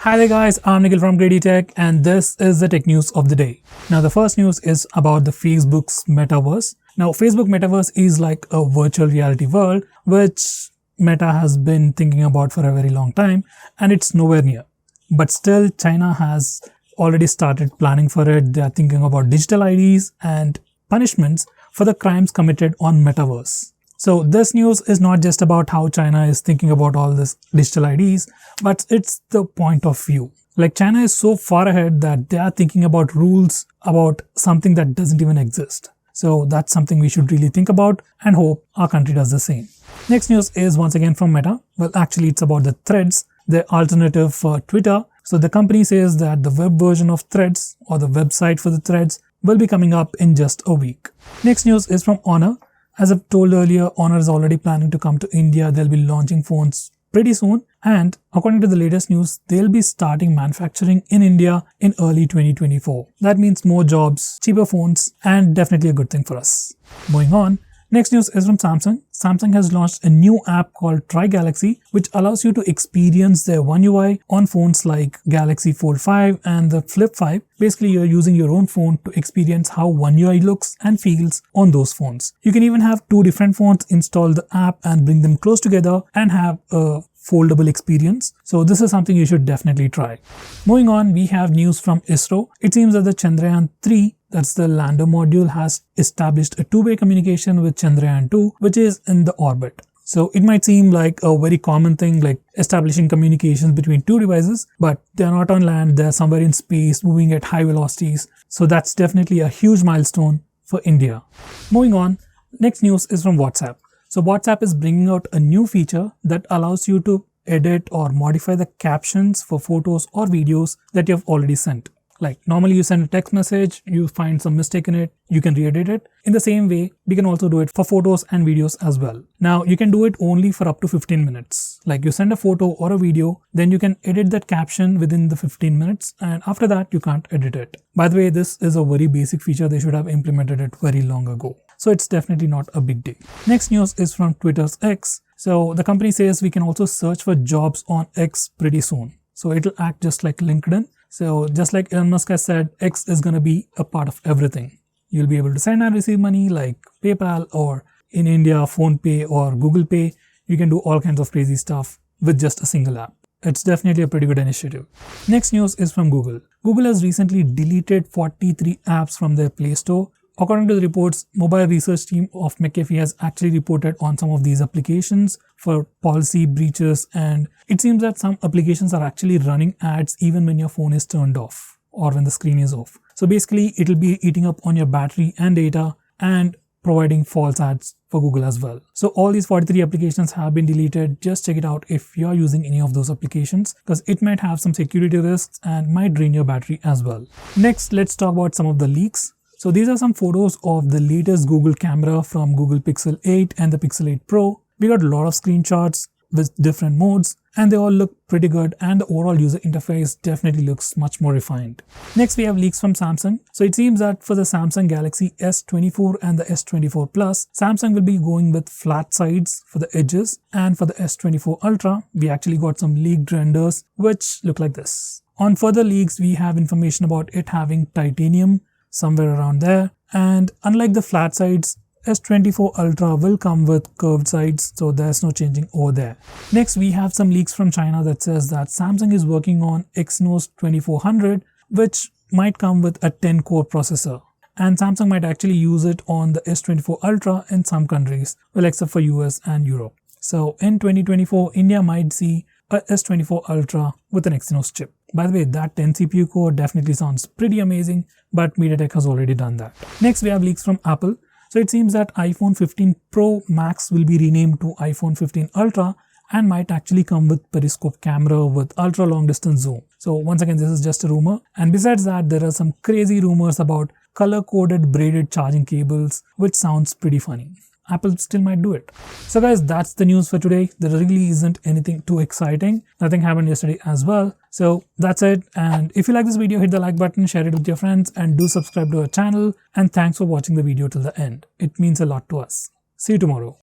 Hi there guys, I'm Nikhil from Grady Tech and this is the tech news of the day. Now the first news is about the Facebook's metaverse. Now Facebook metaverse is like a virtual reality world which Meta has been thinking about for a very long time and it's nowhere near. But still China has already started planning for it. They are thinking about digital IDs and punishments for the crimes committed on metaverse. So this news is not just about how China is thinking about all this digital IDs, but it's the point of view. Like China is so far ahead that they are thinking about rules about something that doesn't even exist. So that's something we should really think about and hope our country does the same. Next news is once again from Meta. Well, actually it's about the Threads, the alternative for Twitter. So the company says that the web version of Threads or the website for the Threads will be coming up in just a week. Next news is from Honor. As I've told earlier, Honor is already planning to come to India. They'll be launching phones pretty soon. And according to the latest news, they'll be starting manufacturing in India in early 2024. That means more jobs, cheaper phones, and definitely a good thing for us. Moving on. Next news is from Samsung. Samsung has launched a new app called Try Galaxy, which allows you to experience their One UI on phones like Galaxy Fold 5 and the Flip 5. Basically, you're using your own phone to experience how One UI looks and feels on those phones. You can even have two different phones install the app and bring them close together and have a foldable experience. So this is something you should definitely try. Moving on, we have news from ISRO. It seems that the Chandrayaan 3, that's the lander module, has established a two-way communication with Chandrayaan 2, which is in the orbit. So it might seem like a very common thing, like establishing communications between two devices, but they're not on land, they're somewhere in space, moving at high velocities. So that's definitely a huge milestone for India. Moving on, next news is from WhatsApp. So WhatsApp is bringing out a new feature that allows you to edit or modify the captions for photos or videos that you have already sent. Like normally you send a text message, you find some mistake in it, you can re-edit it. In the same way, we can also do it for photos and videos as well. Now you can do it only for up to 15 minutes. Like you send a photo or a video, then you can edit that caption within the 15 minutes and after that you can't edit it. By the way, this is a very basic feature. They should have implemented it very long ago. So it's definitely not a big deal. Next news is from Twitter's X. So the company says we can also search for jobs on X pretty soon. So it'll act just like LinkedIn. So just like Elon Musk has said, X is going to be a part of everything. You'll be able to send and receive money like PayPal or in India, PhonePe or Google Pay. You can do all kinds of crazy stuff with just a single app. It's definitely a pretty good initiative. Next news is from Google. Google has recently deleted 43 apps from their Play Store. According to the reports, mobile research team of McAfee has actually reported on some of these applications for policy breaches, and it seems that some applications are actually running ads even when your phone is turned off or when the screen is off. So basically, it'll be eating up on your battery and data and providing false ads for Google as well. So all these 43 applications have been deleted. Just check it out if you're using any of those applications because it might have some security risks and might drain your battery as well. Next, let's talk about some of the leaks. So these are some photos of the latest Google camera from Google Pixel 8 and the Pixel 8 Pro. We got a lot of screenshots with different modes and they all look pretty good and the overall user interface definitely looks much more refined. Next we have leaks from Samsung. So it seems that for the Samsung Galaxy S24 and the S24 Plus, Samsung will be going with flat sides for the edges, and for the S24 Ultra, we actually got some leaked renders which look like this. On further leaks, we have information about it having titanium somewhere around there, and unlike the flat sides, S24 Ultra will come with curved sides, so there's no changing over there. Next we have some leaks from China that says that Samsung is working on Exynos 2400, which might come with a 10-core processor, and Samsung might actually use it on the S24 Ultra in some countries, well except for US and Europe. So in 2024, India might see a S24 Ultra with an Exynos chip. By the way, that 10 CPU core definitely sounds pretty amazing, but MediaTek has already done that. Next, we have leaks from Apple. So it seems that iPhone 15 Pro Max will be renamed to iPhone 15 Ultra and might actually come with periscope camera with ultra long distance zoom. So once again, this is just a rumor. And besides that, there are some crazy rumors about color-coded braided charging cables, which sounds pretty funny. Apple still might do it. So guys, that's the news for today. There really isn't anything too exciting. Nothing happened yesterday as well. So that's it. And if you like this video, hit the like button, share it with your friends, and do subscribe to our channel. And thanks for watching the video till the end. It means a lot to us. See you tomorrow.